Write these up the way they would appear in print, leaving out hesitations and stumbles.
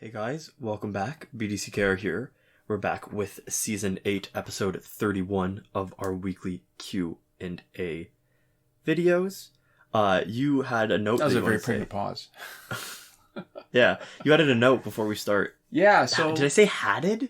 Hey guys, welcome back. BDCKR here. We're back with Season 8, Episode 31 of our weekly Q&A videos. You had a note. That was a very pregnant pause. Yeah, you added a note before we start. Yeah, so... Did I say hatted?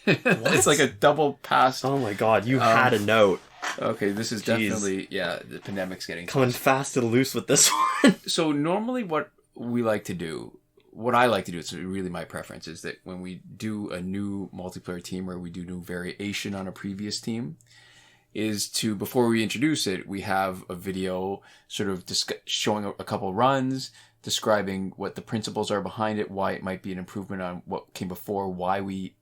It's like a double past... Oh my god, you had a note. Okay, this is definitely... Yeah, the pandemic's getting... Coming fast and loose with this one. So normally what we like to do... What I like to do, it's really my preference, is that when we do a new multiplayer team or we do new variation on a previous team, is to, before we introduce it, we have a video sort of showing a couple runs, describing what the principles are behind it, why it might be an improvement on what came before, why we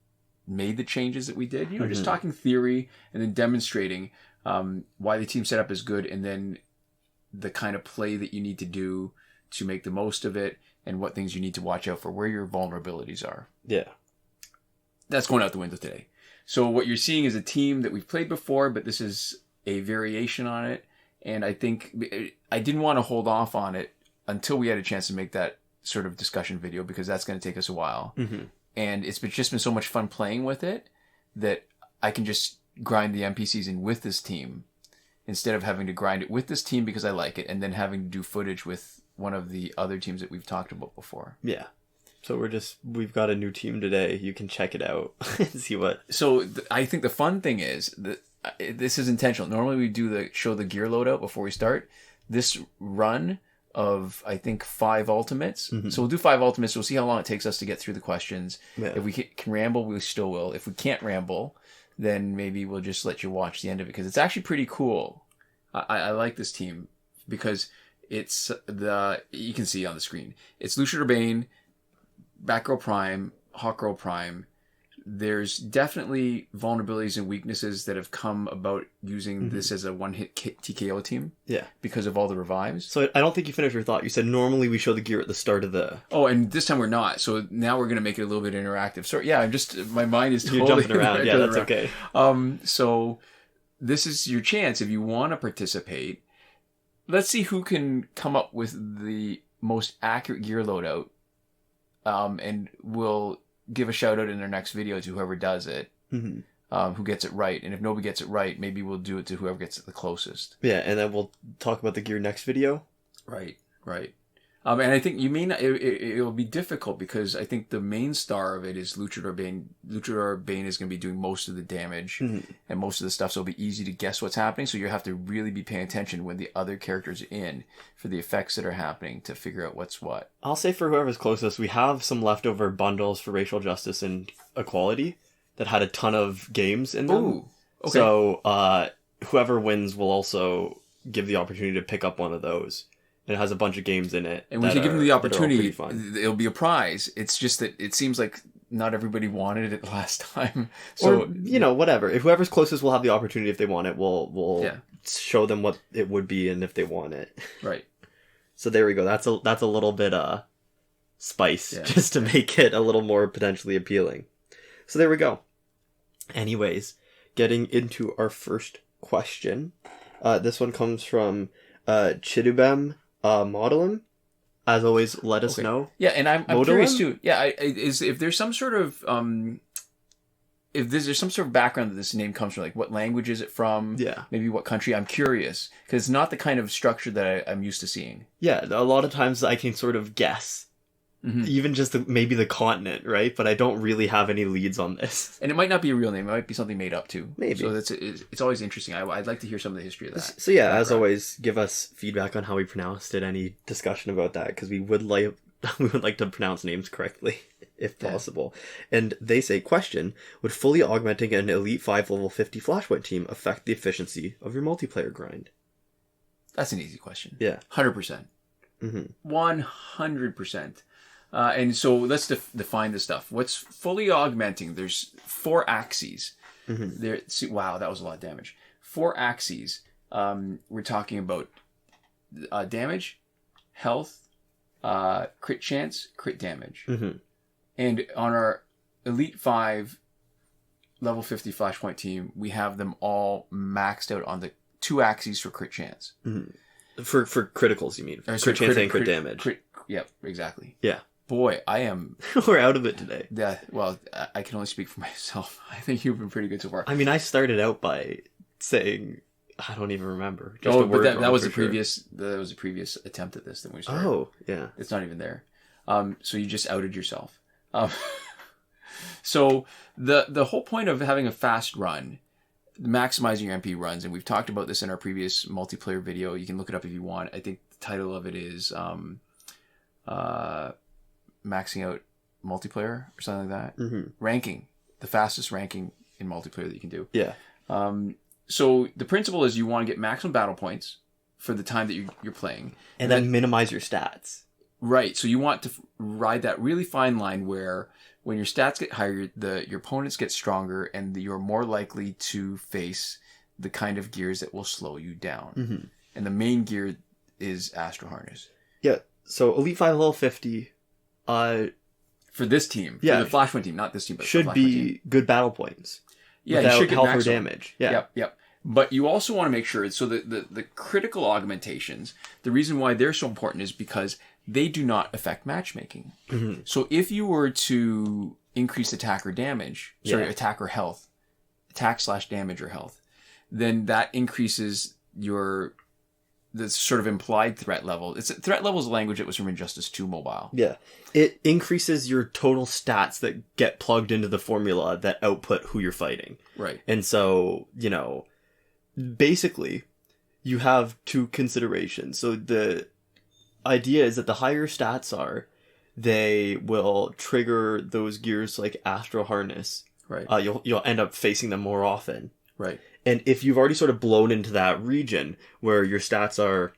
made the changes that we did, you know, just talking theory and then demonstrating why the team setup is good and then the kind of play that you need to do to make the most of it and what things you need to watch out for, where your vulnerabilities are. Yeah. That's going out the window today. So what you're seeing is a team that we've played before, but this is a variation on it. And I think I didn't want to hold off on it until we had a chance to make that sort of discussion video because that's going to take us a while. Mm-hmm. And it's just been so much fun playing with it that I can just grind the NPCs in with this team instead of having to grind it with this team because I like it and then having to do footage with one of the other teams that we've talked about before. Yeah. So we've got a new team today. You can check it out and see what. So I think the fun thing is that this is intentional. Normally we show the gear loadout before we start. This run of, I think, 5 ultimates. Mm-hmm. So we'll do 5 ultimates. We'll see how long it takes us to get through the questions. Yeah. If we can ramble, we still will. If we can't ramble, then maybe we'll just let you watch the end of it because it's actually pretty cool. I like this team because it's you can see on the screen. It's Lucian Urbane, Batgirl Prime, Hawkgirl Prime. There's definitely vulnerabilities and weaknesses that have come about using this as a one-hit TKO team. Yeah. Because of all the revives. So I don't think you finished your thought. You said normally we show the gear at the start of the... Oh, and this time we're not. So now we're going to make it a little bit interactive. So yeah, my mind is totally... You're jumping around. Yeah, that's okay. So this is your chance if you want to participate. Let's see who can come up with the most accurate gear loadout. And we'll give a shout out in our next video to whoever does it, who gets it right. And if nobody gets it right, maybe we'll do it to whoever gets it the closest. Yeah, and then we'll talk about the gear next video. Right. And I think you may not, it'll be difficult because I think the main star of it is Luchador Urbane. Luchador Urbane is going to be doing most of the damage and most of the stuff, so it'll be easy to guess what's happening. So you have to really be paying attention when the other characters are in for the effects that are happening to figure out what's what. I'll say for whoever's closest, we have some leftover bundles for racial justice and equality that had a ton of games in them. Ooh, okay. So whoever wins will also give the opportunity to pick up one of those. And it has a bunch of games in it. And when you give them the opportunity, it'll be a prize. It's just that it seems like not everybody wanted it last time. So, or, whatever. If whoever's closest will have the opportunity if they want it, we'll show them what it would be and if they want it. Right. So there we go. That's a little bit spice just to make it a little more potentially appealing. So there we go. Anyways, getting into our first question. This one comes from Chidubem. Modilim, as always, let us know. Yeah, and I'm curious too. Yeah, if there's some sort of if there's some sort of background that this name comes from, like what language is it from? Yeah, maybe what country? I'm curious because it's not the kind of structure that I'm used to seeing. Yeah, a lot of times I can sort of guess. Even just maybe the continent, right? But I don't really have any leads on this. And it might not be a real name. It might be something made up too. Maybe. So it's always interesting. I'd like to hear some of the history of that. So yeah, as always, give us feedback on how we pronounced it. Any discussion about that, because we would like to pronounce names correctly if possible. And they say, question: would fully augmenting an Elite 5 level 50 Flashpoint team affect the efficiency of your multiplayer grind? That's an easy question. Yeah, 100%. 100%. And so let's define this stuff. What's fully augmenting? There's 4 axes. Wow, that was a lot of damage. 4 axes. We're talking about damage, health, crit chance, crit damage. And on our Elite 5 level 50 Flashpoint team, we have them all maxed out on the 2 axes for crit chance. For criticals, you mean? Crit chance and crit damage. Yep, exactly. Yeah. Boy, I am... We're out of it today. Yeah, well, I can only speak for myself. I think you've been pretty good so far. I mean, I started out by saying, I don't even remember. Just but that was the previous. That was a previous attempt at this. That we started. Oh, yeah. It's not even there. So you just outed yourself. So the whole point of having a fast run, maximizing your MP runs, and we've talked about this in our previous multiplayer video. You can look it up if you want. I think the title of it is maxing out multiplayer or something like that. Mm-hmm. Ranking, the fastest ranking in multiplayer that you can do. Yeah. So the principle is you want to get maximum battle points for the time that you're playing. And then minimize your stats. Right. So you want to ride that really fine line where when your stats get higher, your opponents get stronger, and you're more likely to face the kind of gears that will slow you down. Mm-hmm. And the main gear is Astro Harness. Yeah. So Elite 5 level 50... for this team. Yeah. For the Flashpoint team, not this team, but should be good battle points. Yeah, without you should get health or maximum damage. Yeah. Yep. But you also want to make sure, so the critical augmentations, the reason why they're so important is because they do not affect matchmaking. Mm-hmm. So if you were to increase attacker damage, attacker health, attack/damage or health, then that increases the sort of implied threat level. Threat level is a language that was from Injustice 2 Mobile. Yeah. It increases your total stats that get plugged into the formula that output who you're fighting. Right. And so, basically, you have two considerations. So the idea is that the higher stats are, they will trigger those gears like Astro Harness. Right. You'll end up facing them more often. Right. And if you've already sort of blown into that region where your stats are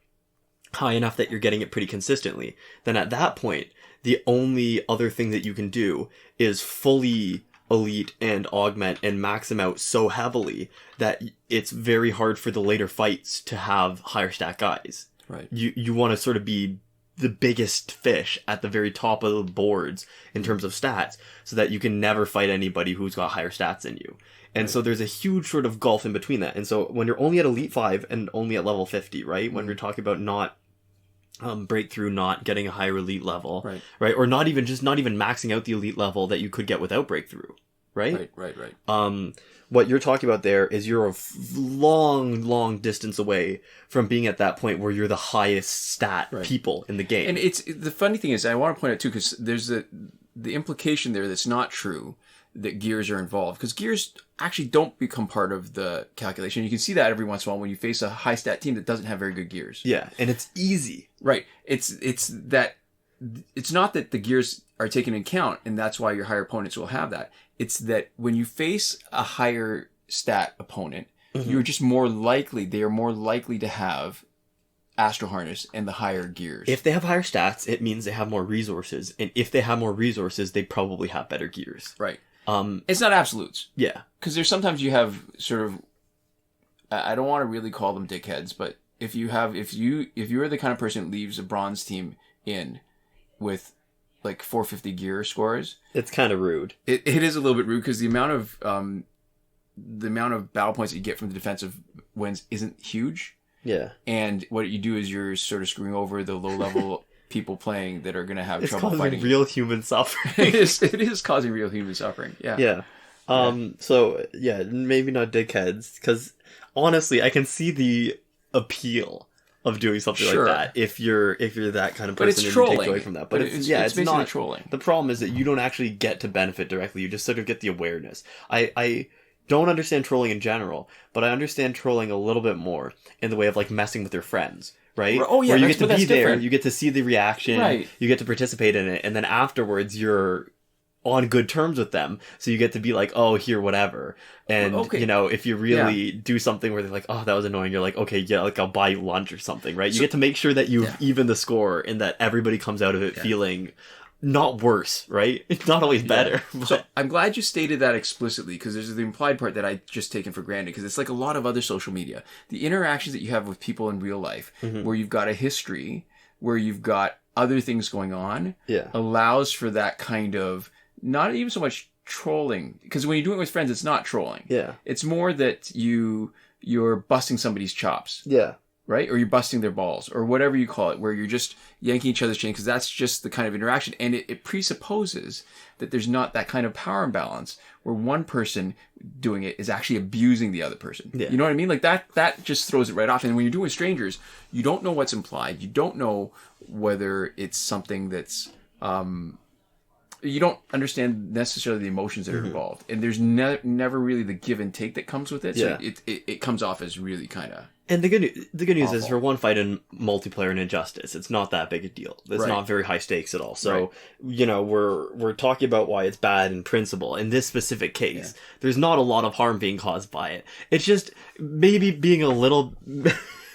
high enough that you're getting it pretty consistently, then at that point, the only other thing that you can do is fully elite and augment and max them out so heavily that it's very hard for the later fights to have higher stat guys. Right. You want to sort of be the biggest fish at the very top of the boards in terms of stats so that you can never fight anybody who's got higher stats than you. And so there's a huge sort of gulf in between that. And so when you're only at Elite 5 and only at level 50, right? When we're talking about not breakthrough, not getting a higher elite level, right? Or not even maxing out the elite level that you could get without breakthrough, right? Right. What you're talking about there is you're a long distance away from being at that point where you're the highest stat people in the game. And it's the funny thing is, I want to point out too, because there's the implication there that's not true that gears are involved, because gears actually don't become part of the calculation. You can see that every once in a while when you face a high stat team that doesn't have very good gears. Yeah, and it's easy. Right. It's not that the gears are taken into account, and that's why your higher opponents will have that. It's that when you face a higher stat opponent, you're just they are more likely to have Astro Harness and the higher gears. If they have higher stats, it means they have more resources, and if they have more resources, they probably have better gears. Right. It's not absolutes. Yeah. Because there's sometimes you have sort of, I don't want to really call them dickheads, but if you're the kind of person that leaves a bronze team in with like 450 gear scores, it's kind of rude. It is a little bit rude because the amount of battle points that you get from the defensive wins isn't huge. Yeah. And what you do is you're sort of screwing over the low level people playing that are going to have trouble fighting. It's causing real human suffering. It is causing real human suffering. Yeah. Yeah. So yeah, maybe not dickheads, because honestly, I can see the appeal of doing something like that if you're that kind of person. But it's and trolling. you take away from that. But it's basically not trolling. The problem is that you don't actually get to benefit directly. You just sort of get the awareness. I don't understand trolling in general, but I understand trolling a little bit more in the way of like messing with your friends. Right? Oh yeah, where you get to be there, different. you get to see the reaction, you get to participate in it, and then afterwards you're on good terms with them, so you get to be like, oh, here, whatever. And if you really do something where they're like, oh, that was annoying, you're like, okay, yeah, like I'll buy you lunch or something, right? You get to make sure that you've evened the score and that everybody comes out of it feeling not worse, right? It's not always better. But... So I'm glad you stated that explicitly, because there's the implied part that I just taken for granted, because it's like a lot of other social media. The interactions that you have with people in real life, where you've got a history, where you've got other things going on, allows for that kind of, not even so much trolling, because when you do it with friends, it's not trolling. Yeah. It's more that you're busting somebody's chops. Yeah. right? Or you're busting their balls, or whatever you call it, where you're just yanking each other's chain, because that's just the kind of interaction. And it presupposes that there's not that kind of power imbalance where one person doing it is actually abusing the other person. Yeah. You know what I mean? Like that just throws it right off. And when you're doing with strangers, you don't know what's implied. You don't know whether it's something that's... you don't understand necessarily the emotions that are involved. And there's never really the give and take that comes with it. So it comes off as really kind of... And the good news is, for one fight in multiplayer and Injustice, it's not that big a deal. It's not very high stakes at all. So, you know, we're talking about why it's bad in principle. In this specific case, there's not a lot of harm being caused by it. It's just maybe being a little...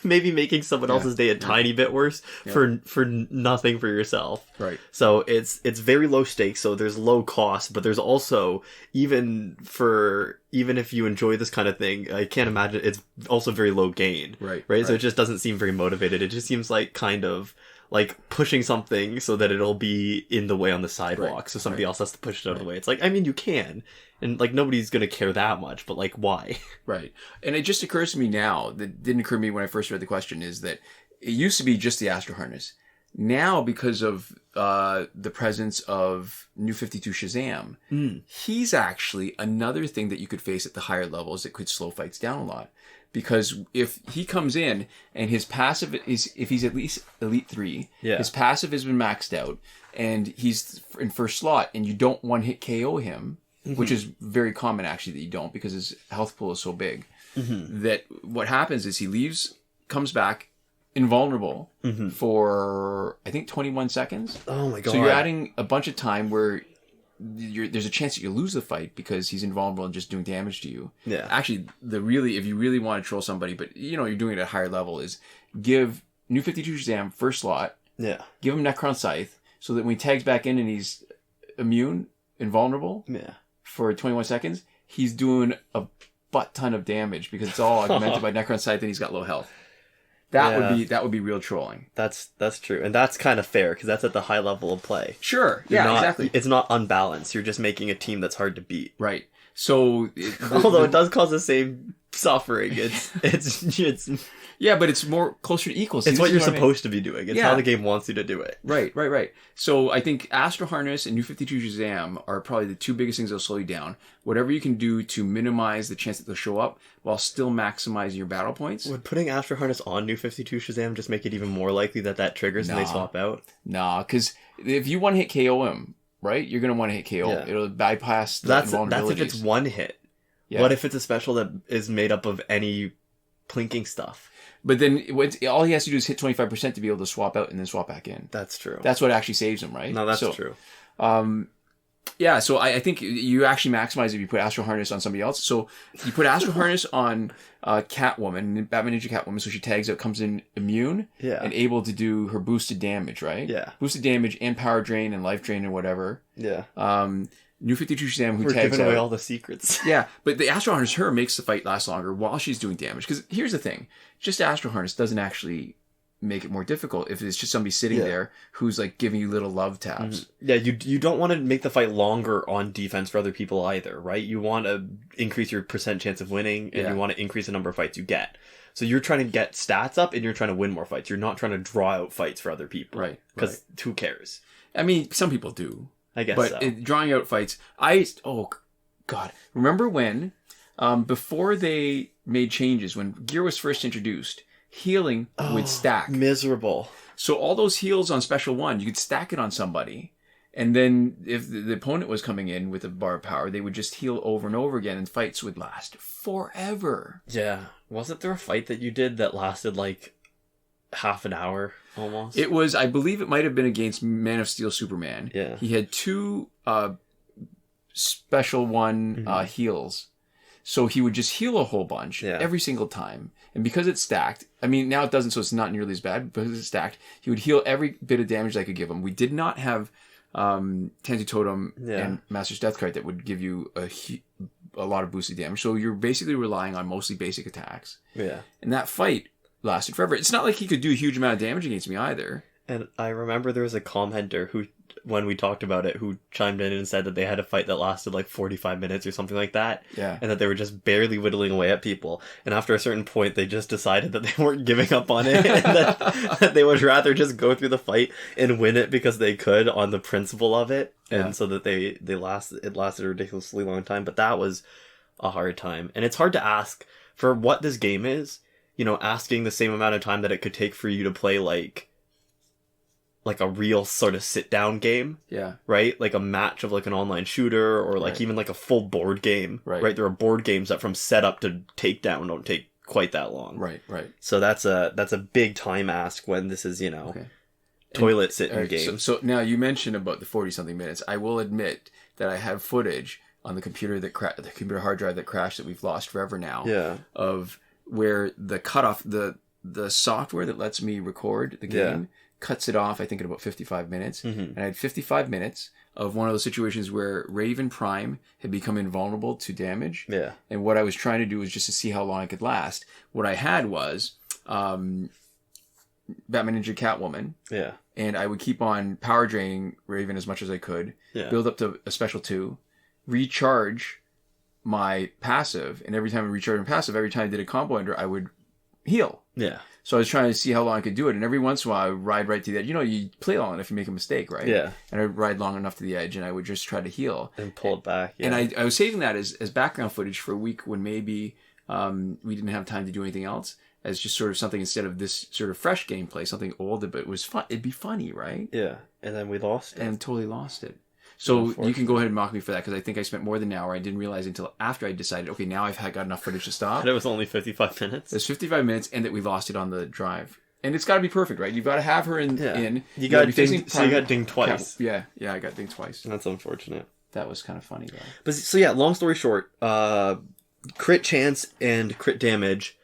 maybe making someone else's day a tiny bit worse for nothing for yourself. Right. So it's very low stakes, so there's low cost, but there's also, even if you enjoy this kind of thing, I can't imagine, it's also very low gain. Right. So it just doesn't seem very motivated. It just seems like kind of like pushing something so that it'll be in the way on the sidewalk, so somebody else has to push it out of the way. It's like, I mean, you can, and like nobody's gonna care that much, but like, why? Right. And it just occurs to me now, that didn't occur to me when I first read the question, is that it used to be just the Astro Harness. Now, because of the presence of New 52 Shazam, he's actually another thing that you could face at the higher levels that could slow fights down a lot. Because if he comes in and his passive is, if he's at least Elite 3, his passive has been maxed out, and he's in first slot, and you don't one-hit KO him, which is very common actually that you don't, because his health pool is so big, that what happens is he leaves, comes back, invulnerable for, I think, 21 seconds. Oh my god. So you're adding a bunch of time where there's a chance that you lose the fight because he's invulnerable and just doing damage to you. Yeah. Actually, if you really want to troll somebody, but you know you're doing it at a higher level, is give New 52 Shazam first slot. Yeah. Give him Necron Scythe so that when he tags back in and he's immune, invulnerable, for 21 seconds, he's doing a butt ton of damage because it's all augmented by Necron Scythe and he's got low health. That would be real trolling. That's true, and that's kind of fair because that's at the high level of play. Sure, exactly. It's not unbalanced. You're just making a team that's hard to beat. Right. So, although it does cause the same suffering, it's yeah, but it's more closer to equal. It's what you're supposed to be doing. It's how the game wants you to do it. Right. So I think Astro Harness and New 52 Shazam are probably the two biggest things that'll slow you down. Whatever you can do to minimize the chance that they'll show up while still maximizing your battle points. Would putting Astro Harness on New 52 Shazam just make it even more likely that triggers and they swap out? Nah, because if you one-hit KO him, right, you're going to one-hit KO. Yeah. It'll bypass the invulnerabilities. That's if it's one hit. Yeah. What if it's a special that is made up of any plinking stuff? But then all he has to do is hit 25% to be able to swap out and then swap back in. That's true. That's what actually saves him, right? No, that's true. Yeah, so I think you actually maximize if you put Astro Harness on somebody else. So you put Astro Harness on Catwoman, Batman Ninja Catwoman, so she tags out, comes in immune, and able to do her boosted damage, right? Yeah. Boosted damage and power drain and life drain and whatever. Yeah. New 52 Shazam, who We're tags giving away out all the secrets. Yeah, but the Astro Harness, her, makes the fight last longer while she's doing damage. Because here's the thing. Just Astro Harness doesn't actually make it more difficult if it's just somebody sitting there who's like giving you little love taps. Yeah, you don't want to make the fight longer on defense for other people either, right? You want to increase your percent chance of winning, and you want to increase the number of fights you get. So you're trying to get stats up, and you're trying to win more fights. You're not trying to draw out fights for other people. Right. Because who cares? I mean, some people do. I guess but so. Drawing out fights, God. Remember when, before they made changes, when gear was first introduced, healing would stack. Miserable. So all those heals on Special 1, you could stack it on somebody. And then if the opponent was coming in with a bar of power, they would just heal over and over again, and fights would last forever. Yeah. Wasn't there a fight that you did that lasted like half an hour almost? It was, I believe it might have been against Man of Steel Superman. Yeah. He had two Special 1 heals. So he would just heal a whole bunch every single time. And because it's stacked, I mean, now it doesn't, so it's not nearly as bad, but because it's stacked, he would heal every bit of damage I could give him. We did not have Tanzu Totem and Master's Death Card that would give you a lot of boosted damage. So you're basically relying on mostly basic attacks. Yeah. And that fight lasted forever. It's not like he could do a huge amount of damage against me either. And I remember there was a commenter who when we talked about it, who chimed in and said that they had a fight that lasted like 45 minutes or something like that. Yeah. And that they were just barely whittling away at people. And after a certain point, they just decided that they weren't giving up on it. And that they would rather just go through the fight and win it because they could on the principle of it. And so that it lasted a ridiculously long time. But that was a hard time. And it's hard to ask for what this game is, you know, asking the same amount of time that it could take for you to play like a real sort of sit down game. Yeah. Right? Like a match of like an online shooter or like even like a full board game. Right? There are board games that from setup to takedown don't take quite that long. Right. So that's a big time ask when this is, you know, toilet sitting game. So now you mentioned about the 40 something minutes. I will admit that I have footage on the computer the computer hard drive that crashed that we've lost forever now. Yeah. Of where the cutoff, the software that lets me record the game cuts it off, I think, at about 55 minutes. Mm-hmm. And I had 55 minutes of one of those situations where Raven Prime had become invulnerable to damage. Yeah. And what I was trying to do was just to see how long I could last. What I had was Batman Ninja Catwoman. Yeah. And I would keep on power draining Raven as much as I could. Yeah. Build up to a special 2. Recharge my passive. And every time I recharged my passive, every time I did a combo ender, I would heal. Yeah. So I was trying to see how long I could do it. And every once in a while, I would ride right to the edge. You know, you play long enough, you make a mistake, right? Yeah. And I would ride long enough to the edge, and I would just try to heal. And pull it back, yeah. And I was saving that as background footage for a week when maybe we didn't have time to do anything else, as just sort of something instead of this sort of fresh gameplay, something older, but it was fun. It'd be funny, right? Yeah. And then we lost it. And totally lost it. So you can go ahead and mock me for that, because I think I spent more than an hour. I didn't realize until after I decided, okay, now I've got enough footage to stop. And it was only 55 minutes? It's 55 minutes, and that we lost it on the drive. And it's got to be perfect, right? You've got to have her in. You got dinged, so you got dinged twice. Yeah, I got dinged twice. That's unfortunate. That was kind of funny, though. But so yeah, long story short, crit chance and crit damage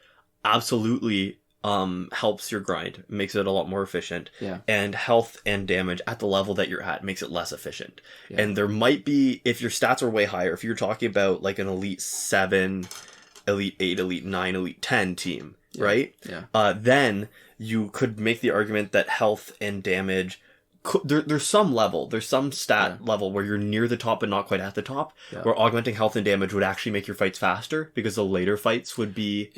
absolutely helps your grind, makes it a lot more efficient. Yeah. And health and damage at the level that you're at makes it less efficient. Yeah. And there might be, if your stats are way higher, if you're talking about like an Elite 7, Elite 8, Elite 9, Elite 10 team, right? Yeah. Then you could make the argument that health and damage there's some level, there's some stat level where you're near the top but not quite at the top, where augmenting health and damage would actually make your fights faster, because the later fights would be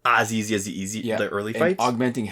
as easy as the early fights. Augmenting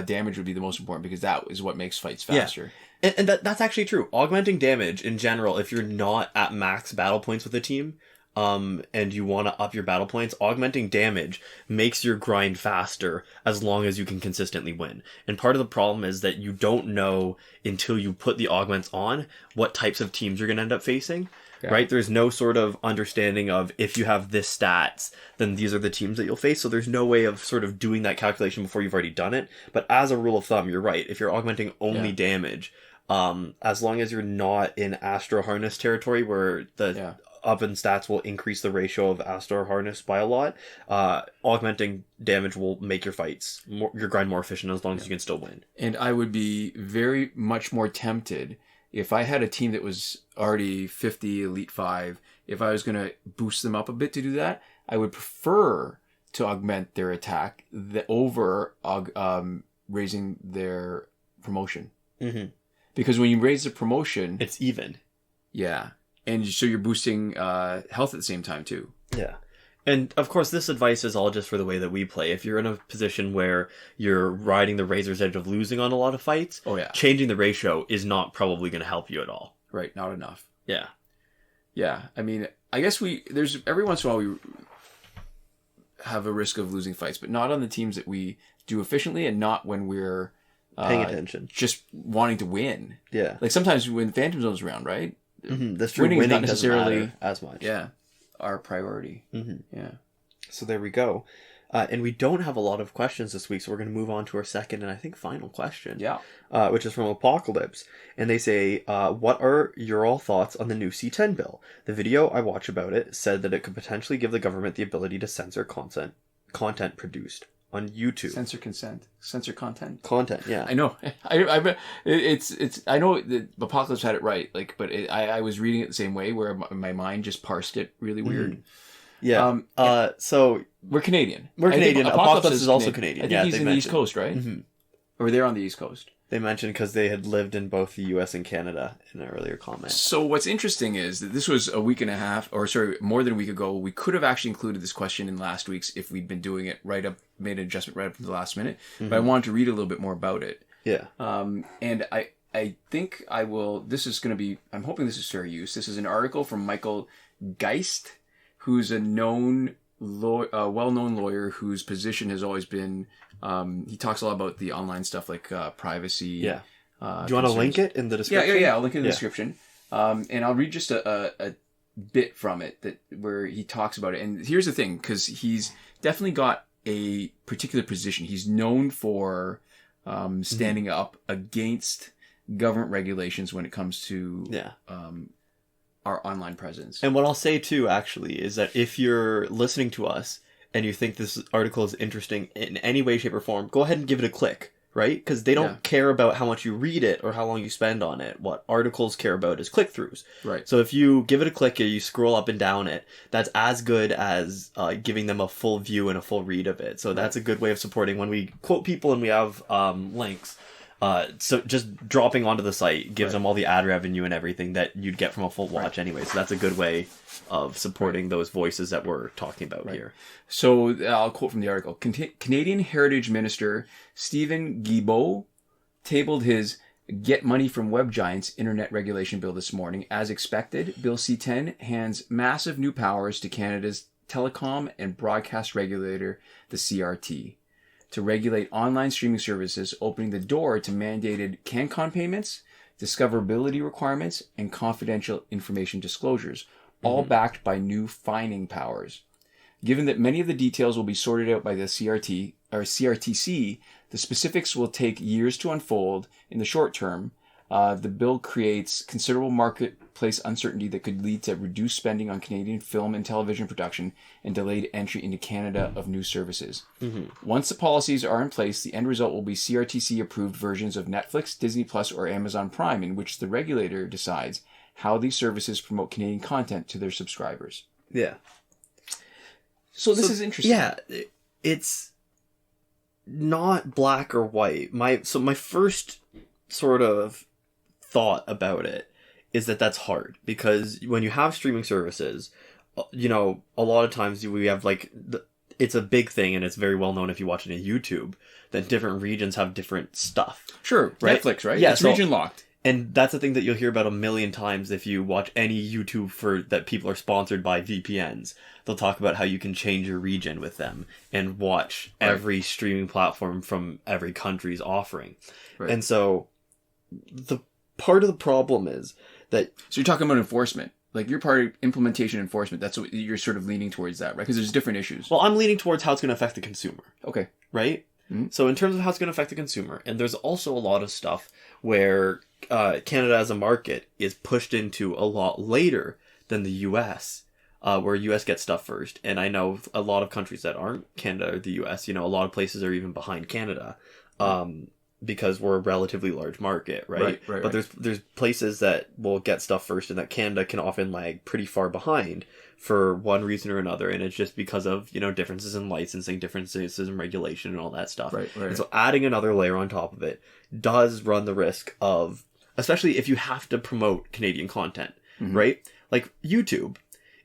damage would be the most important, because that is what makes fights faster. Yeah. And that's actually true. Augmenting damage in general, if you're not at max battle points with a team, and you want to up your battle points, augmenting damage makes your grind faster as long as you can consistently win. And part of the problem is that you don't know until you put the augments on what types of teams you're going to end up facing, right? There's no sort of understanding of, if you have this stats, then these are the teams that you'll face. So there's no way of sort of doing that calculation before you've already done it. But as a rule of thumb, you're right. If you're augmenting only damage, as long as you're not in Astro Harness territory where the up in stats will increase the ratio of Astro Harness by a lot, augmenting damage will make your fights, your grind more efficient, as long as you can still win. And I would be very much more tempted if I had a team that was already 50, Elite 5, if I was going to boost them up a bit to do that, I would prefer to augment their attack over raising their promotion. Mm-hmm. Because when you raise the promotion, it's even. Yeah. And so you're boosting health at the same time, too. Yeah. And, of course, this advice is all just for the way that we play. If you're in a position where you're riding the razor's edge of losing on a lot of fights, changing the ratio is not probably going to help you at all. Right, not enough. Yeah. Yeah, I mean, I guess there's every once in a while we have a risk of losing fights, but not on the teams that we do efficiently, and not when we're paying attention. Just wanting to win. Yeah. Like sometimes when Phantom Zone's around, right? Mm-hmm. That's true. Winning not necessarily as much. Yeah. Our priority. Mm-hmm. Yeah. So there we go. And we don't have a lot of questions this week, so we're going to move on to our second and I think final question. Yeah. Which is from Apocalypse. And they say, what are your all thoughts on the new C-10 bill? The video I watched about it said that it could potentially give the government the ability to censor content produced on YouTube. Censor content. Content, yeah. I know. I know that Apocalypse had it right. Like, but I was reading it the same way, where my mind just parsed it really weird. Yeah. So we're Canadian. We're Canadian. Apocalypse is also Canadian. I think he's in the East Coast, right? Mm-hmm. Or they're on the East Coast. They mentioned because they had lived in both the U.S. and Canada in an earlier comment. So what's interesting is that this was a week and a half, or sorry, more than a week ago. We could have actually included this question in last week's if we'd been doing it right up, made an adjustment right up to the last minute. But I wanted to read a little bit more about it. Yeah. And I think I will, this is going to be, I'm hoping this is fair use. This is an article from Michael Geist, who's a well-known lawyer whose position has always been, he talks a lot about the online stuff like privacy. Yeah. Do you want to link it in the description? Yeah, I'll link it in the description. And I'll read just a bit from it where he talks about it. And here's the thing, because he's definitely got a particular position. He's known for standing up against government regulations when it comes to our online presence. And what I'll say too, actually, is that if you're listening to us and you think this article is interesting in any way, shape, or form, go ahead and give it a click, right? Because they don't care about how much you read it or how long you spend on it. What articles care about is click-throughs. Right. So if you give it a click or you scroll up and down it, that's as good as giving them a full view and a full read of it. So that's a good way of supporting when we quote people and we have links. So just dropping onto the site gives them all the ad revenue and everything that you'd get from a full watch anyway. So that's a good way of supporting those voices that we're talking about here. So I'll quote from the article. Canadian Heritage Minister Stephen Guilbeault tabled his Get Money from Web Giants Internet Regulation Bill this morning. As expected, Bill C-10 hands massive new powers to Canada's telecom and broadcast regulator, the CRT, to regulate online streaming services, opening the door to mandated CanCon payments, discoverability requirements, and confidential information disclosures, all backed by new fining powers. Given that many of the details will be sorted out by the CRT or CRTC, the specifics will take years to unfold. In the short term, the bill creates considerable marketplace uncertainty that could lead to reduced spending on Canadian film and television production and delayed entry into Canada of new services. Once the policies are in place, the end result will be CRTC-approved versions of Netflix, Disney Plus, or Amazon Prime, in which the regulator decides how these services promote Canadian content to their subscribers. Yeah. So this is interesting. Yeah, it's not black or white. My first sort of thought about it is that that's hard, because when you have streaming services, you know, a lot of times we have it's a big thing and it's very well known if you watch it on YouTube that different regions have different stuff. Sure, right? Netflix, right? Yeah, it's region locked. And that's the thing that you'll hear about a million times if you watch any YouTube that people are sponsored by VPNs. They'll talk about how you can change your region with them and watch every streaming platform from every country's offering. Right. And so the part of the problem is that... So you're talking about enforcement. Like, your part of implementation enforcement, that's what you're sort of leaning towards that, right? Because there's different issues. Well, I'm leaning towards how it's going to affect the consumer. Okay. Right? Mm-hmm. So in terms of how it's going to affect the consumer, and there's also a lot of stuff where Canada as a market is pushed into a lot later than the US, where US gets stuff first. And I know a lot of countries that aren't Canada or the US, you know, a lot of places are even behind Canada, because we're a relatively large market, right? But there's places that will get stuff first and that Canada can often lag pretty far behind for one reason or another, and it's just because of, you know, differences in licensing, differences in regulation and all that stuff. Right. And so adding another layer on top of it does run the risk of, especially if you have to promote Canadian content, right? Like YouTube.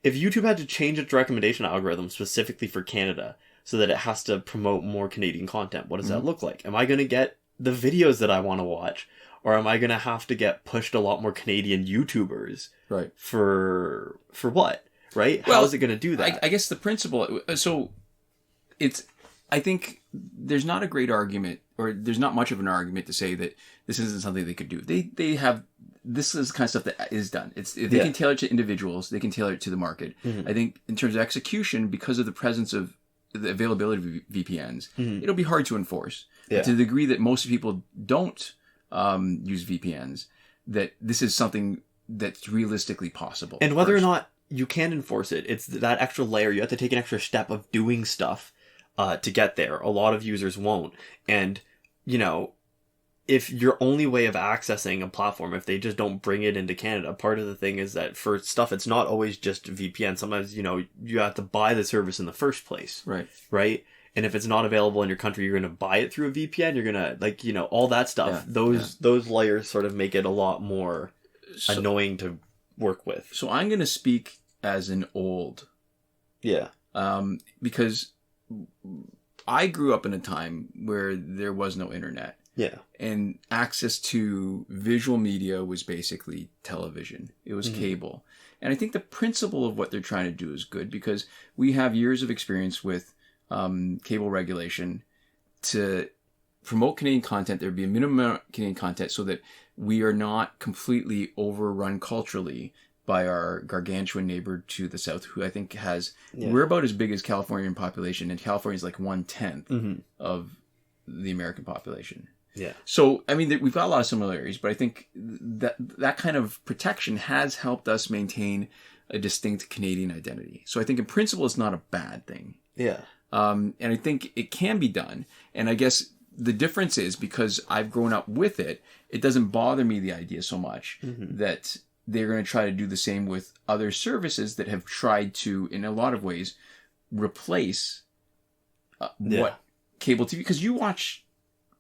If YouTube had to change its recommendation algorithm specifically for Canada so that it has to promote more Canadian content, what does that look like? Am I going to get the videos that I want to watch, or am I going to have to get pushed a lot more Canadian YouTubers? Right. For what? Right? How is it going to do that? I guess the principle... So, I think there's not a great argument, or there's not much of an argument to say that this isn't something they could do. They have... This is the kind of stuff that is done. They can tailor it to individuals. They can tailor it to the market. I think in terms of execution, because of the presence of the availability of VPNs, it'll be hard to enforce. To the degree that most people don't use VPNs, that this is something that's realistically possible. And whether or not you can enforce it, it's that extra layer. You have to take an extra step of doing stuff to get there. A lot of users won't. And, you know, if your only way of accessing a platform, if they just don't bring it into Canada, part of the thing is that for stuff, it's not always just VPN. Sometimes, you know, you have to buy the service in the first place. Right. And if it's not available in your country, you're going to buy it through a VPN. You're going to, like, you know, all that stuff. Yeah. Those layers sort of make it a lot more annoying to work with. So I'm going to speak as an old. Yeah. Because I grew up in a time where there was no internet. Yeah. And access to visual media was basically television. It was cable. And I think the principle of what they're trying to do is good because we have years of experience with cable regulation to promote Canadian content. There'd be a minimum amount of Canadian content so that we are not completely overrun culturally by our gargantuan neighbor to the south, who I think has, we're about as big as California in population, and California is like 1/10 of the American population. Yeah. So, I mean, we've got a lot of similarities, but I think that kind of protection has helped us maintain a distinct Canadian identity. So I think in principle, it's not a bad thing. Yeah. And I think it can be done. And I guess the difference is because I've grown up with it, it doesn't bother me, the idea so much that they're going to try to do the same with other services that have tried to, in a lot of ways, replace what cable TV, because you watch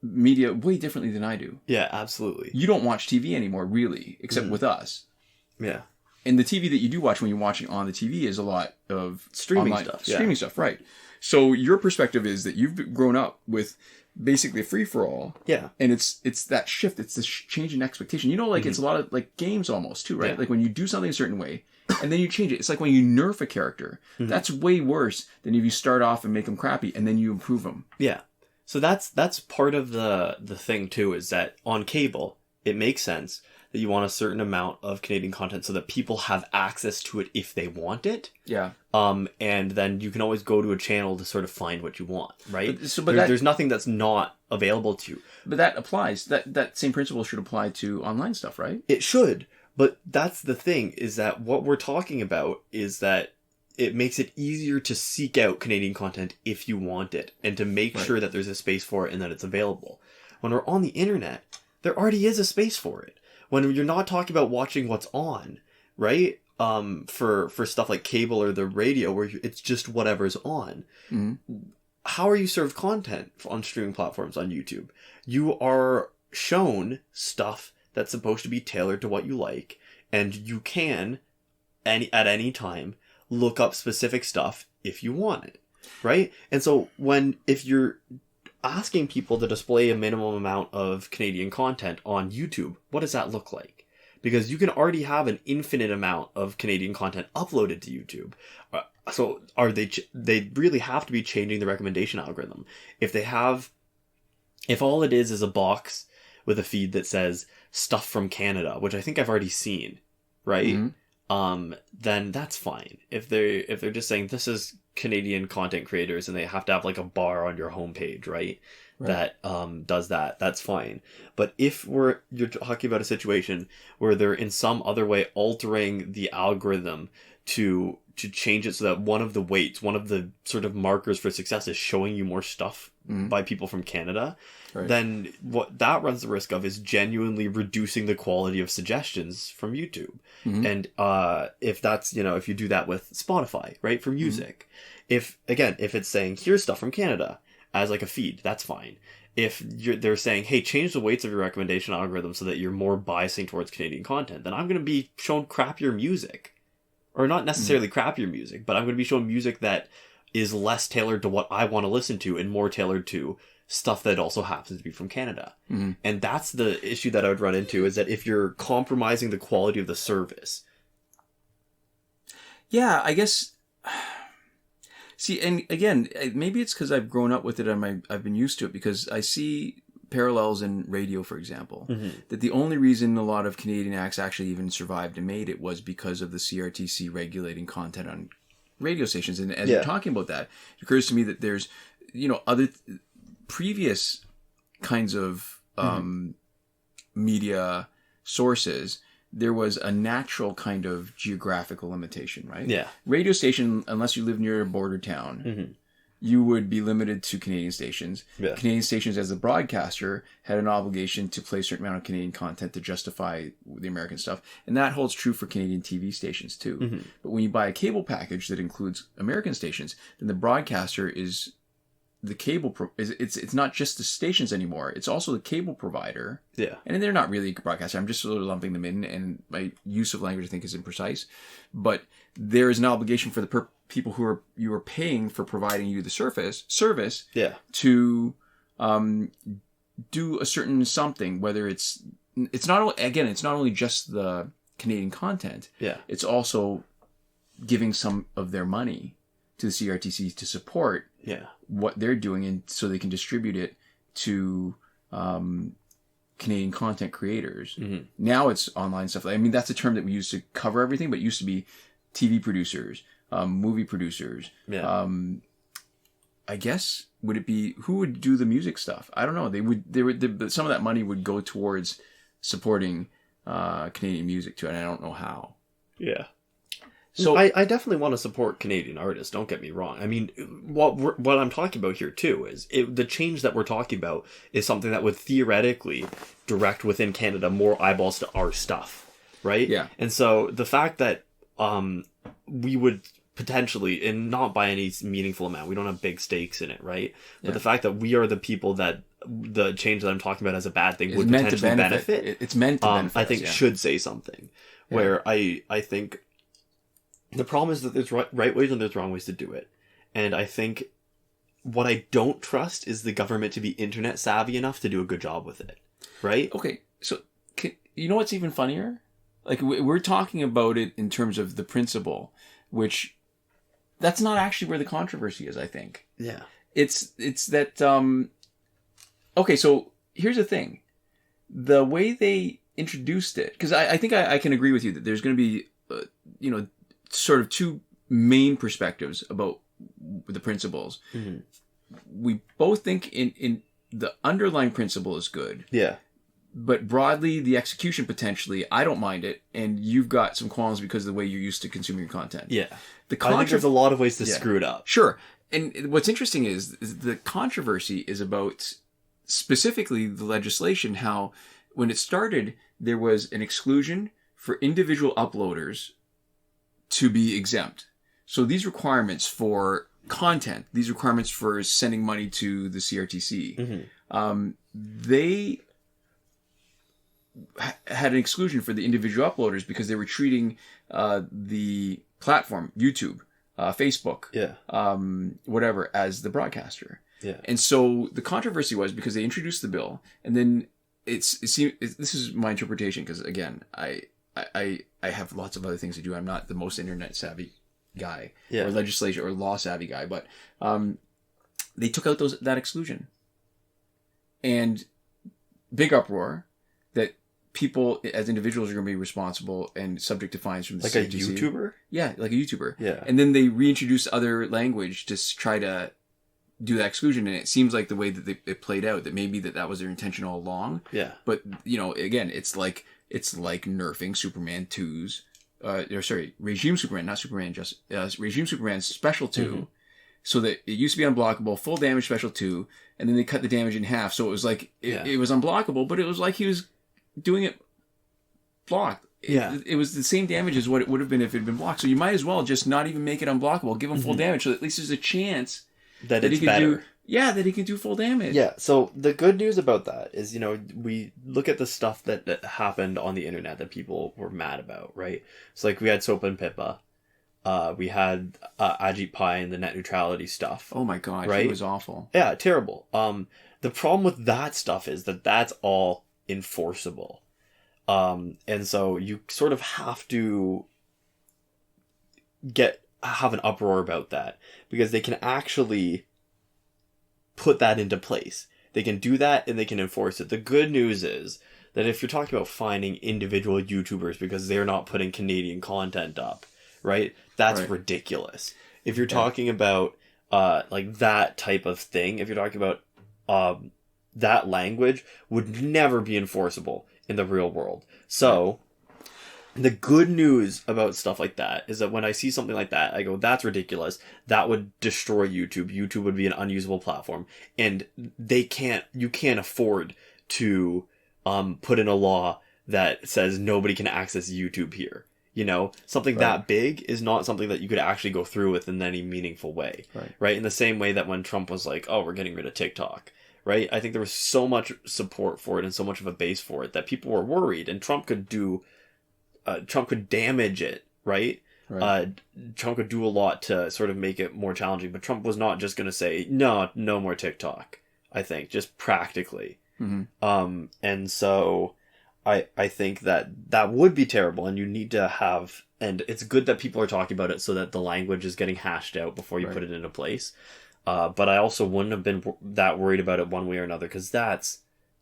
media way differently than I do. Yeah, absolutely. You don't watch TV anymore, really, except with us. Yeah. And the TV that you do watch when you're watching on the TV is a lot of streaming online stuff. Streaming stuff, right. So your perspective is that you've grown up with basically a free-for-all. Yeah. And it's that shift. It's this change in expectation. You know, like it's a lot of like games almost too, right? Yeah. Like when you do something a certain way and then you change it. It's like when you nerf a character. That's way worse than if you start off and make them crappy and then you improve them. Yeah. So that's part of the thing too, is that on cable, it makes sense that you want a certain amount of Canadian content so that people have access to it if they want it. Yeah. And then you can always go to a channel to sort of find what you want, right? But there's nothing that's not available to you. But that applies. That same principle should apply to online stuff, right? It should. But that's the thing, is that what we're talking about is that it makes it easier to seek out Canadian content if you want it, and to make sure that there's a space for it and that it's available. When we're on the internet, there already is a space for it. When you're not talking about watching what's on, right? For stuff like cable or the radio, where it's just whatever's on. How are you served content on streaming platforms on YouTube? You are shown stuff that's supposed to be tailored to what you like, and you can, at any time, look up specific stuff if you want it, right? And so if you're asking people to display a minimum amount of Canadian content on YouTube, what does that look like? Because you can already have an infinite amount of Canadian content uploaded to YouTube. So they really have to be changing the recommendation algorithm. If all it is a box with a feed that says stuff from Canada, which I think I've already seen, right? Then that's fine. If they're just saying this is Canadian content creators and they have to have like a bar on your homepage, right? That does that, that's fine. But if you're talking about a situation where they're in some other way altering the algorithm to change it so that one of the weights, one of the sort of markers for success is showing you more stuff by people from Canada, then what that runs the risk of is genuinely reducing the quality of suggestions from YouTube. And if that's, if you do that with Spotify, right, for music, if it's saying here's stuff from Canada as like a feed, that's fine. If they're saying, hey, change the weights of your recommendation algorithm so that you're more biasing towards Canadian content, then I'm going to be shown crappier music. Or not necessarily crappier music, but I'm going to be shown music that is less tailored to what I want to listen to and more tailored to stuff that also happens to be from Canada. And that's the issue that I would run into, is that if you're compromising the quality of the service. Yeah, I guess. See, and again, maybe it's because I've grown up with it and I've been used to it, because I see parallels in radio, for example, that the only reason a lot of Canadian acts actually even survived and made it was because of the CRTC regulating content on radio stations. And as you're talking about that, it occurs to me that there's, other previous kinds of media sources. There was a natural kind of geographical limitation, right? Yeah. Radio station, unless you live near a border town, you would be limited to Canadian stations. Yeah. Canadian stations, as a broadcaster, had an obligation to play a certain amount of Canadian content to justify the American stuff. And that holds true for Canadian TV stations, too. But when you buy a cable package that includes American stations, then the broadcaster is the cable it's not just the stations anymore. It's also the cable provider. Yeah. And they're not really a broadcaster. I'm just sort of lumping them in, and my use of language I think is imprecise. But there is an obligation for the people who you are paying for providing you the service to do a certain something, whether it's not only just the Canadian content. Yeah. It's also giving some of their money to the CRTC to support what they're doing, and so they can distribute it to Canadian content creators. Mm-hmm. Now it's online stuff. I mean, that's a term that we use to cover everything, but it used to be TV producers, movie producers. Yeah. I guess, would it be, who would do the music stuff? I don't know. Some of that money would go towards supporting Canadian music too, and I don't know how. Yeah. So I definitely want to support Canadian artists. Don't get me wrong. I mean, what I'm talking about here too is the change that we're talking about is something that would theoretically direct within Canada more eyeballs to our stuff, right? Yeah. And so the fact that we would potentially, and not by any meaningful amount, we don't have big stakes in it, right? But the fact that we are the people that the change that I'm talking about as a bad thing would potentially benefit. It's meant to benefit. I think should say something. Where I think. The problem is that there's right ways and there's wrong ways to do it. And I think what I don't trust is the government to be internet savvy enough to do a good job with it. Right? Okay. So, you know what's even funnier? Like, we're talking about it in terms of the principle, which that's not actually where the controversy is, I think. Yeah. It's that, okay, so here's the thing. The way they introduced it, because I think I can agree with you that there's going to be, sort of two main perspectives about the principles. Mm-hmm. We both think in the underlying principle is good. Yeah. But broadly, the execution potentially, I don't mind it, and you've got some qualms because of the way you're used to consuming your content. Yeah. I think there's a lot of ways to screw it up. Sure. And what's interesting is the controversy is about specifically the legislation, how when it started, there was an exclusion for individual uploaders to be exempt. So these requirements for content, these requirements for sending money to the CRTC, they had an exclusion for the individual uploaders because they were treating the platform, YouTube, Facebook, whatever, as the broadcaster. Yeah. And so the controversy was because they introduced the bill, and then this is my interpretation, because again, I have lots of other things to do. I'm not the most internet savvy guy or legislation or law savvy guy, but they took out that exclusion, and big uproar that people as individuals are going to be responsible and subject to fines from the CRTC. a YouTuber. Yeah, like a YouTuber. Yeah, and then they reintroduce other language to try to do that exclusion, and it seems like the way that it played out, that maybe that was their intention all along. Yeah, but again, it's like nerfing Superman 2's, Regime Superman, not Superman, just Regime Superman's Special 2, so that it used to be unblockable, full damage Special 2, and then they cut the damage in half, so it was like, it was unblockable, but it was like he was doing it blocked. It was the same damage as what it would have been if it had been blocked, so you might as well just not even make it unblockable, give him full damage, so at least there's a chance that it's better. That he can do full damage. Yeah, so the good news about that is, we look at the stuff that happened on the internet that people were mad about, right? So, like, we had Soap and Pippa. We had Ajit Pai and the net neutrality stuff. Oh my god, right? It was awful. Yeah, terrible. The problem with that stuff is that's all enforceable. And so you sort of have to have an uproar about that, because they can actually put that into place. They can do that and they can enforce it. The good news is that if you're talking about finding individual YouTubers because they're not putting Canadian content up, right? That's ridiculous. If you're talking about like that type of thing, if you're talking about that language would never be enforceable in the real world. So the good news about stuff like that is that when I see something like that, I go, that's ridiculous. That would destroy YouTube. YouTube would be an unusable platform. And you can't afford to put in a law that says nobody can access YouTube here. You know, something that big is not something that you could actually go through with in any meaningful way. Right? In the same way that when Trump was like, oh, we're getting rid of TikTok, right? I think there was so much support for it and so much of a base for it that people were worried, and Trump could damage it, right? Trump could do a lot to sort of make it more challenging, but Trump was not just going to say, no more TikTok, I think, just practically. And so I think that would be terrible, and you need to have, and it's good that people are talking about it so that the language is getting hashed out before you put it into place. But I also wouldn't have been that worried about it one way or another, because that's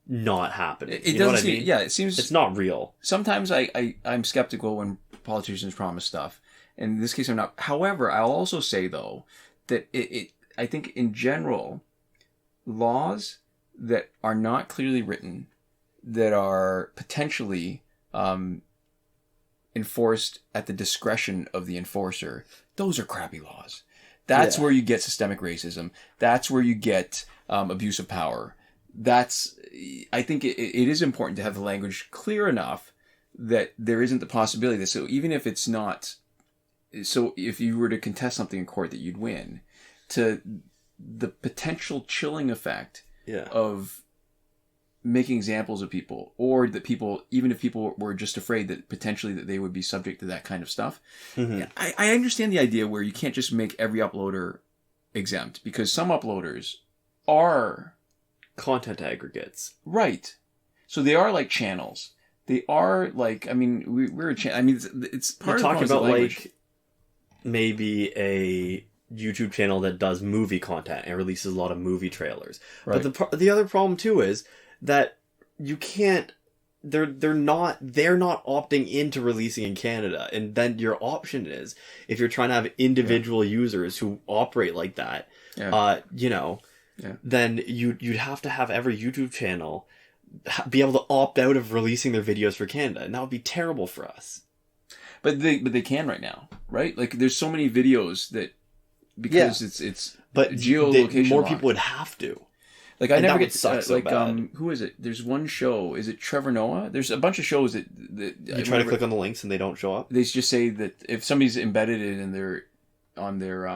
not happening. It doesn't seem, yeah, it seems... It's not real. Sometimes I'm skeptical when politicians promise stuff. In this case, I'm not. However, I'll also say, though, that I think in general, laws that are not clearly written, that are potentially enforced at the discretion of the enforcer, those are crappy laws. That's where you get systemic racism. That's where you get abuse of power. I think it is important to have the language clear enough that there isn't the possibility that, so even if it's not, so if you were to contest something in court that you'd win, to the potential chilling effect of making examples of people, or that people, even if people were just afraid that potentially that they would be subject to that kind of stuff. I understand the idea where you can't just make every uploader exempt, because some uploaders are content aggregates. Right. So they are like channels. They are like, I mean, we're a channel. I mean, it's part You're of talking about language. like maybe a YouTube channel that does movie content and releases a lot of movie trailers. Right. But the other problem too is that you can't. They're not opting into releasing in Canada, and then your option is, if you're trying to have individual users who operate like that, then you'd have to have every YouTube channel be able to opt out of releasing their videos for Canada, and that would be terrible for us. But they can right now, right? Like, there's so many videos that, because it's geolocation more locked. People would have to. Like, I never get suck so bad. Who is it? There's one show. Is it Trevor Noah? There's a bunch of shows that you try to click on the links and they don't show up. They just say that if somebody's embedded it on their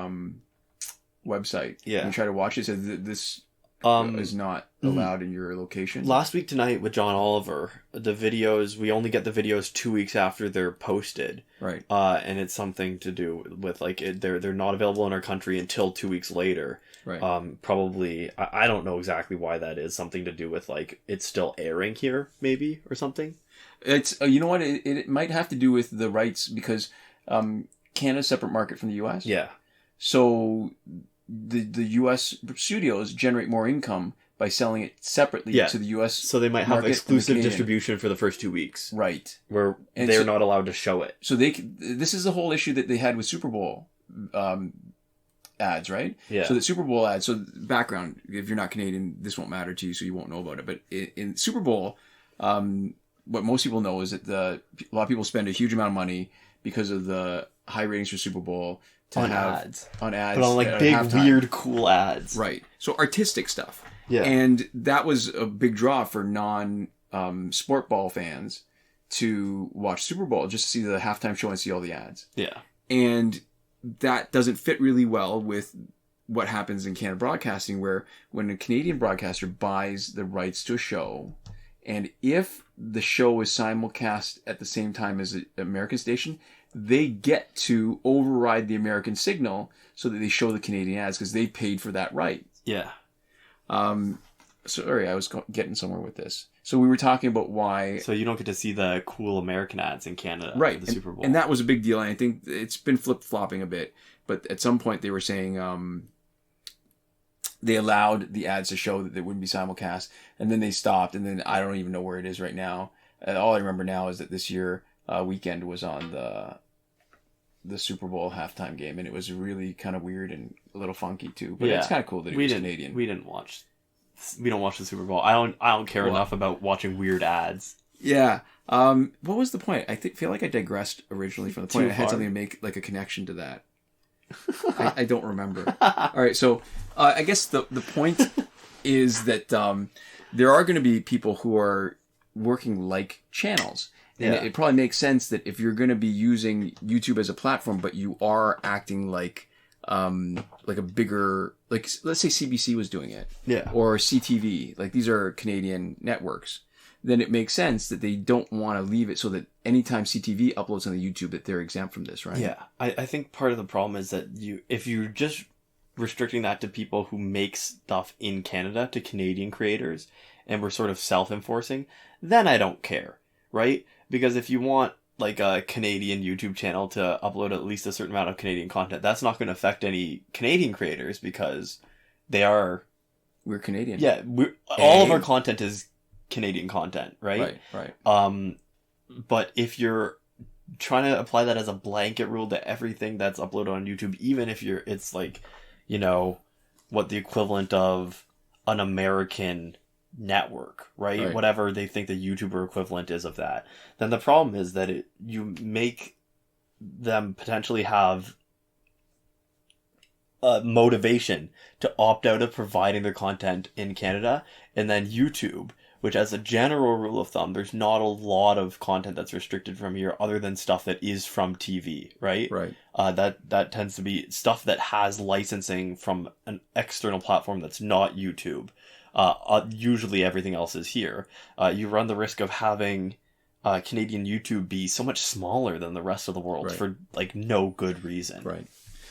website, and you try to watch it, it says that this is not allowed in your location. Last week tonight with John Oliver, the videos, we only get the videos 2 weeks after they're posted. Right. And it's something to do with like they're not available in our country until 2 weeks later. Right. Probably I don't know exactly why that is. Something to do with like it's still airing here, maybe, or something. It's you know what, it might have to do with the rights, because Canada's a separate market from the US. Yeah. So the US studios generate more income by selling it separately to the US. So they might have exclusive distribution for the first 2 weeks. Right. Where they're not allowed to show it. So this is the whole issue that they had with Super Bowl ads, right? Yeah. So the Super Bowl ads, so background, if you're not Canadian, this won't matter to you, so you won't know about it. But in Super Bowl, what most people know is that a lot of people spend a huge amount of money because of the high ratings for Super Bowl on ads. But on like big, weird, cool ads. Right. So artistic stuff. Yeah. And that was a big draw for sport ball fans to watch Super Bowl, just to see the halftime show and see all the ads. Yeah. And that doesn't fit really well with what happens in Canada broadcasting, where when a Canadian broadcaster buys the rights to a show, and if the show is simulcast at the same time as an American station, they get to override the American signal so that they show the Canadian ads, because they paid for that right. Yeah. Sorry, I was getting somewhere with this. So we were talking about why... So you don't get to see the cool American ads in Canada right. for the Super Bowl. And that was a big deal, and I think it's been flip-flopping a bit. But at some point they were saying they allowed the ads to show that they wouldn't be simulcast, and then they stopped, and then I don't even know where it is right now. All I remember now is that this year Weekend was on the Super Bowl halftime game, and it was really kind of weird and a little funky too. But it's kind of cool that it was Canadian. We don't watch the Super Bowl. I don't care enough about watching weird ads. Yeah. What was the point? I feel like I digressed originally from the point. I had something to make like a connection to that. I don't remember. All right, so I guess the point is that there are going to be people who are working like channels, And Yeah. it probably makes sense that if you're going to be using YouTube as a platform, but you are acting like a bigger, like let's say CBC was doing it, Yeah. or CTV, like these are Canadian networks, then it makes sense that they don't want to leave it so that anytime CTV uploads on the YouTube that they're exempt from this, right? Yeah. I think part of the problem is that if you're just restricting that to people who make stuff in Canada, to Canadian creators, and we're sort of self-enforcing, then I don't care, right? Because if you want like a Canadian YouTube channel to upload at least a certain amount of Canadian content, that's not going to affect any Canadian creators because We're Canadian. Yeah, all of our content is Canadian content, right? Right. But if you're trying to apply that as a blanket rule to everything that's uploaded on YouTube, even if it's like, what the equivalent of an American network, right? Whatever they think the YouTuber equivalent is of that, then the problem is that you make them potentially have motivation to opt out of providing their content in Canada, and then YouTube, which as a general rule of thumb, there's not a lot of content that's restricted from here other than stuff that is from TV, right? Right. That tends to be stuff that has licensing from an external platform that's not YouTube. Usually everything else is here. You run the risk of having Canadian YouTube be so much smaller than the rest of the world for like no good reason. Right.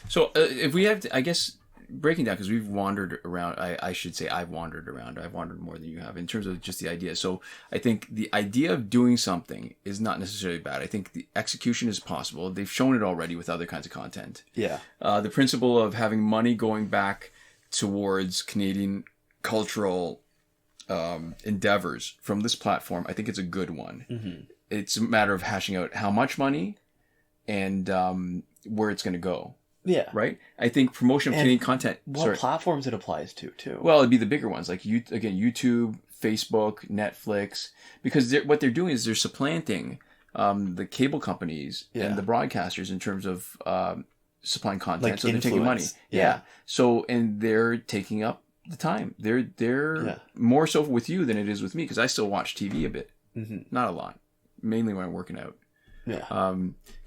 So if we have to, I guess, breaking down, because we've wandered around, I should say I've wandered around. I've wandered more than you have in terms of just the idea. So I think the idea of doing something is not necessarily bad. I think the execution is possible. They've shown it already with other kinds of content. Yeah. The principle of having money going back towards Canadian cultural endeavors from this platform, I think it's a good one. Mm-hmm. It's a matter of hashing out how much money and where it's going to go. Yeah. Right? I think promotion of Canadian content. What platforms it applies to, too. Well, it'd be the bigger ones, like YouTube, Facebook, Netflix, because what they're doing is they're supplanting the cable companies and the broadcasters in terms of supplying content. Like so they're taking money. Yeah. So, and they're taking up the time. They're more so with you than it is with me, because I still watch TV a bit. Mm-hmm. Not a lot. Mainly when I'm working out. Yeah.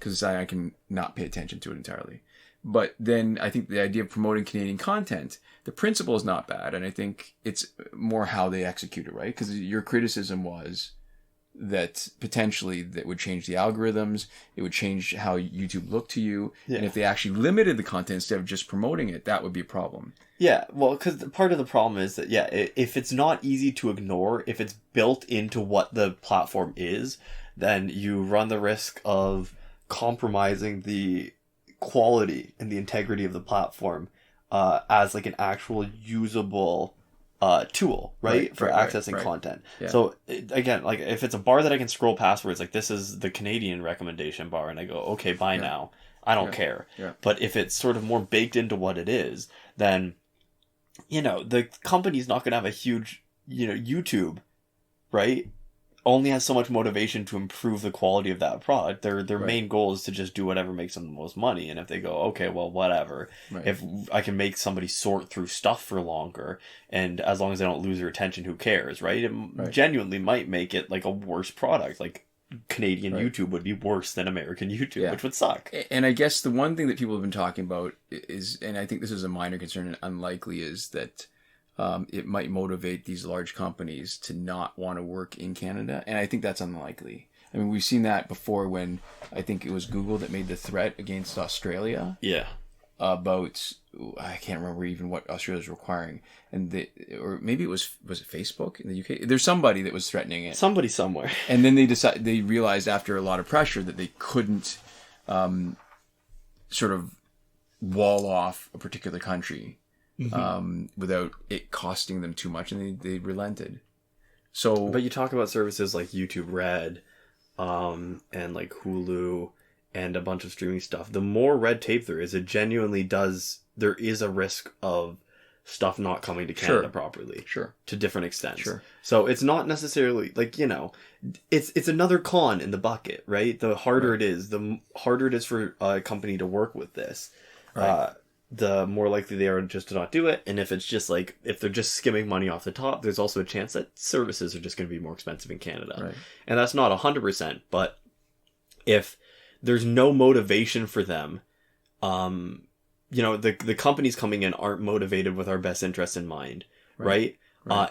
Because I can not pay attention to it entirely. But then I think the idea of promoting Canadian content, the principle is not bad. And I think it's more how they execute it, right? Because your criticism was that potentially that would change the algorithms. It would change how YouTube looked to you. Yeah. And if they actually limited the content instead of just promoting it, that would be a problem. Yeah, well, because part of the problem is that, if it's not easy to ignore, if it's built into what the platform is, then you run the risk of compromising the quality and the integrity of the platform as like an actual usable tool, right? For accessing content. Yeah. So again, like if it's a bar that I can scroll past where it's like, this is the Canadian recommendation bar, and I go, okay, bye now. I don't care. Yeah. But if it's sort of more baked into what it is, then, the company's not going to have a huge, YouTube, right? Only has so much motivation to improve the quality of that product. Their main goal is to just do whatever makes them the most money. And if they go, okay, well, whatever. Right. If I can make somebody sort through stuff for longer, and as long as they don't lose their attention, who cares, right? It genuinely might make it like a worse product. Like Canadian YouTube would be worse than American YouTube, which would suck. And I guess the one thing that people have been talking about is, and I think this is a minor concern and unlikely, is that it might motivate these large companies to not want to work in Canada. And I think that's unlikely. I mean, we've seen that before when I think it was Google that made the threat against Australia. Yeah. About, I can't remember even what Australia's requiring. Or maybe it was it Facebook in the UK? There's somebody that was threatening it. Somebody somewhere. And then they realized after a lot of pressure that they couldn't sort of wall off a particular country. Mm-hmm. Without it costing them too much, and they relented. So, but you talk about services like YouTube Red, and like Hulu, and a bunch of streaming stuff. The more red tape there is, it genuinely does. There is a risk of stuff not coming to Canada properly, to different extents. So it's not necessarily like it's another con in the bucket, right? The harder it is, the harder it is for a company to work with this. Right. the more likely they are just to not do it. And if it's just like, if they're just skimming money off the top, there's also a chance that services are just going to be more expensive in Canada. Right. And that's not 100%, but if there's no motivation for them, the companies coming in aren't motivated with our best interests in mind, right?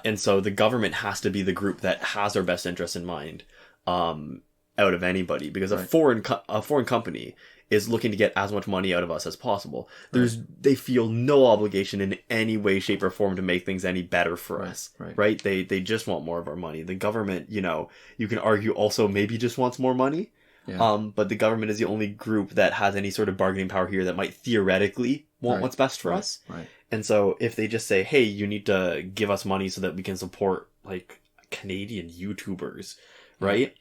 And so the government has to be the group that has our best interests in mind, out of anybody, because a foreign company is looking to get as much money out of us as possible. They feel no obligation in any way, shape, or form to make things any better for us, right? They just want more of our money. The government, you can argue also maybe just wants more money. Yeah. But the government is the only group that has any sort of bargaining power here that might theoretically want what's best for us. Right. And so if they just say, hey, you need to give us money so that we can support like Canadian YouTubers, right?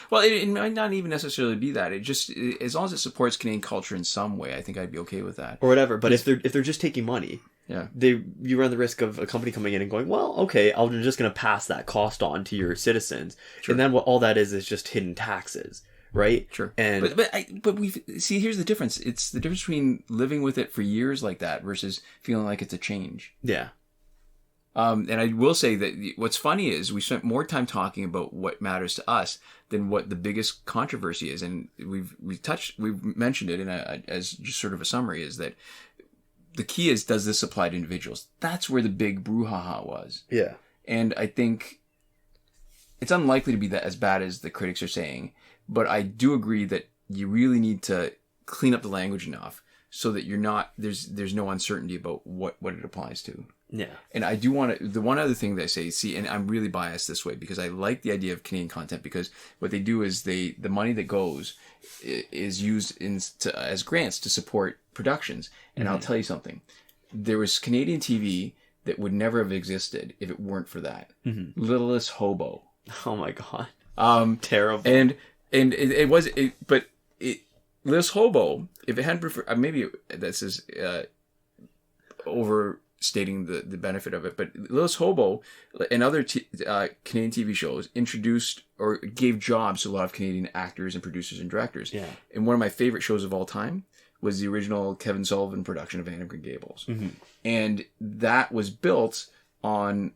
Well, it might not even necessarily be that. It just, as long as it supports Canadian culture in some way, I think I'd be okay with that. Or whatever. But if they're just taking money, you run the risk of a company coming in and going, well, okay, I'm just going to pass that cost on to your citizens. Sure. And then what all that is just hidden taxes. Right. Sure. And but we see, here's the difference. It's the difference between living with it for years like that versus feeling like it's a change. Yeah. And I will say that what's funny is we spent more time talking about what matters to us than what the biggest controversy is. And we've mentioned it as just sort of a summary, is that the key is, does this apply to individuals? That's where the big brouhaha was. Yeah. And I think it's unlikely to be that as bad as the critics are saying. But I do agree that you really need to clean up the language enough so that you're not, there's no uncertainty about what it applies to. Yeah. And I do want to, the one other thing that I say, and I'm really biased this way because I like the idea of Canadian content, because what they do is the money that goes is used as grants to support productions. And I'll tell you something. There was Canadian TV that would never have existed if it weren't for that. Littlest Hobo. Oh my God. Terrible. And Littlest Hobo, if it hadn't, maybe this is overstating the benefit of it, but Littlest Hobo and other Canadian TV shows introduced or gave jobs to a lot of Canadian actors and producers and directors. Yeah. And one of my favorite shows of all time was the original Kevin Sullivan production of Anne of Green Gables. And that was built on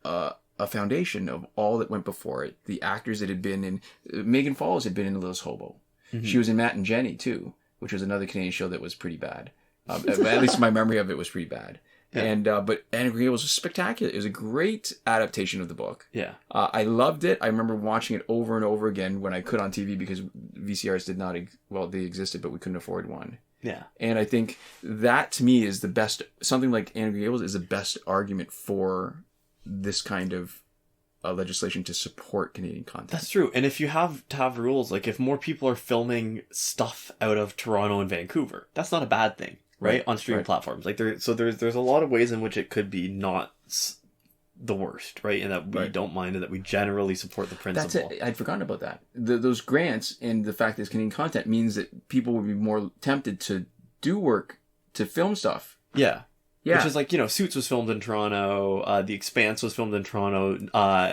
a foundation of all that went before it. The actors that had been in... Megan Follows had been in Littlest Hobo. She was in Matt and Jenny, too, which was another Canadian show that was pretty bad. At least my memory of it was pretty bad. Yeah. And but Anne of Green Gables was spectacular. It was a great adaptation of the book. Yeah. I loved it. I remember watching it over and over again when I could on TV, because VCRs did not... they existed, but we couldn't afford one. Yeah. And I think that, to me, is the best... Something like Anne of Green Gables is the best argument for this kind of legislation to support Canadian content. That's true. And if you have to have rules, like if more people are filming stuff out of Toronto and Vancouver, that's not a bad thing, right? On streaming platforms. Like there's a lot of ways in which it could be not the worst, right? And that we don't mind, and that we generally support the principle. That's it. I'd forgotten about that. Those grants and the fact that it's Canadian content means that people would be more tempted to do work, to film stuff. Yeah. Yeah. Which is like, Suits was filmed in Toronto. The Expanse was filmed in Toronto.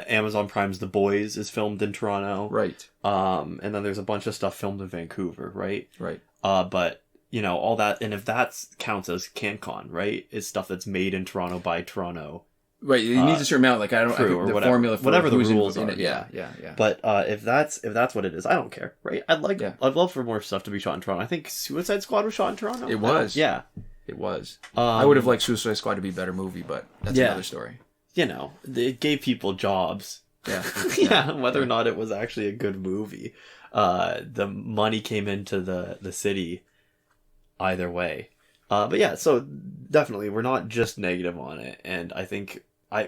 Amazon Prime's The Boys is filmed in Toronto. Right. And then there's a bunch of stuff filmed in Vancouver, right? Right. But, all that, and if that counts as CanCon, right, is stuff that's made in Toronto by Toronto. Right. It needs a certain amount. Like, I don't know the formula for whatever the rules are. Yeah. But if that's what it is, I don't care, right? I'd love for more stuff to be shot in Toronto. I think Suicide Squad was shot in Toronto. It was. Yeah. It was. I would have liked Suicide Squad to be a better movie, but that's another story. It gave people jobs. Yeah. Whether or not it was actually a good movie. The money came into the city either way. But yeah, so definitely we're not just negative on it. And I think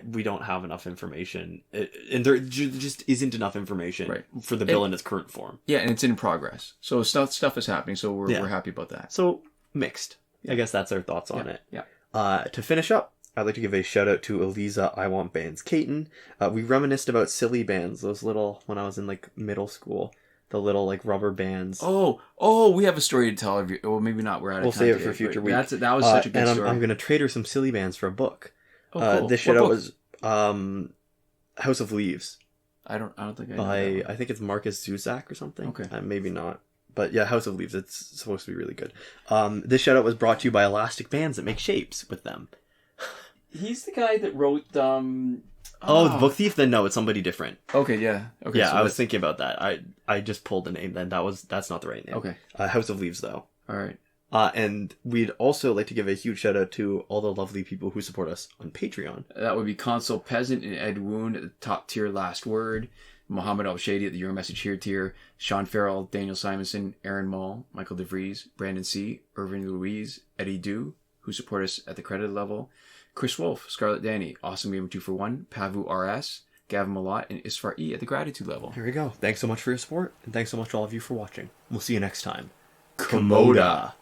we don't have enough information. And there just isn't enough information for the bill in its current form. Yeah, and it's in progress. So stuff is happening, so we're happy about that. So, mixed. I guess that's our thoughts on it. Yeah. To finish up, I'd like to give a shout out to Eliza I Want Bands Caton. We reminisced about silly bands, those little, when I was in like middle school, the little like rubber bands. Oh, we have a story to tell. Well, maybe not. We're out of time. We'll save it for a future week. That was such a good story. I'm going to trade her some silly bands for a book. Oh, cool. This shout out was House of Leaves. I don't think I know. I think it's Marcus Zuzak or something. Okay. Maybe not. But yeah, House of Leaves, it's supposed to be really good. This shout out was brought to you by elastic bands that make shapes with them. He's the guy that wrote the Book Thief? Then no, it's somebody different. Okay, yeah. Okay, yeah, so I was thinking about that. I just pulled the name then. That's not the right name. Okay. House of Leaves though. All right. And we'd also like to give a huge shout out to all the lovely people who support us on Patreon. That would be Consul Peasant and Edwoon at the top tier last word. Mohammed Albshaiti at the Your Message Here tier. Shawn, Farrell, Daniel Simonson, Aaron Maule, Michael DeVries, Brandon C., Irvin Ruiz, Eddydoo, who support us at the credited level. Chris Wolf, Scarlet Danny, Awesome Gamer 241, Pavu RS, Gavin Malott, and Isfar E at the gratitude level. Here we go. Thanks so much for your support, and thanks so much to all of you for watching. We'll see you next time. Komoda.